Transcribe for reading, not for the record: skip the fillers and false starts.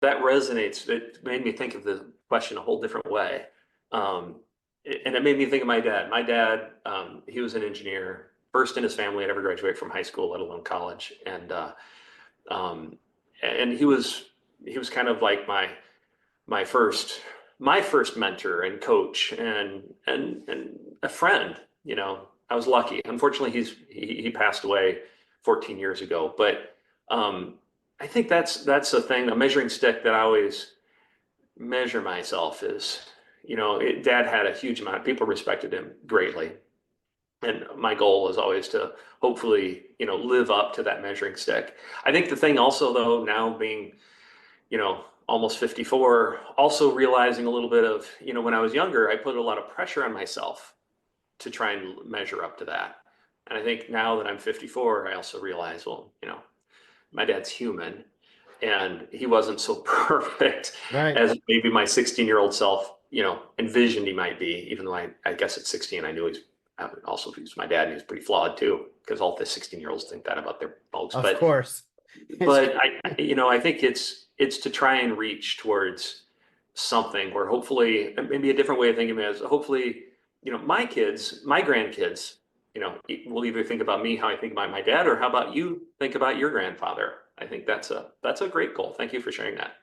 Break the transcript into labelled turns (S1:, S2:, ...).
S1: that resonates. It made me think of the question a whole different way. And it made me think of my dad. My dad, he was an engineer, first in his family to ever graduate from high school, let alone college. Um, and he was kind of like my first my first mentor and coach and a friend. I was lucky. Unfortunately, he passed away 14 years ago. But um, I think that's a thing, a measuring stick that I always measure myself is. Dad had a huge amount. People respected him greatly, and my goal is always to hopefully live up to that measuring stick. I think the thing also though, now being almost 54, also realizing a little bit of, when I was younger, I put a lot of pressure on myself to try and measure up to that. And I think now that I'm 54, I also realize, well, my dad's human and he wasn't so perfect
S2: Right.
S1: as maybe my 16-year-old self, envisioned he might be, even though I guess at 16, I knew also he was my dad and he was pretty flawed too, because all the 16-year-olds think that about their folks.
S2: Of
S1: But
S2: course. It's
S1: but I think it's to try and reach towards something where hopefully, maybe a different way of thinking of it is hopefully, my kids, my grandkids, will either think about me how I think about my dad, or how about you think about your grandfather. I think that's a great goal. Thank you for sharing that.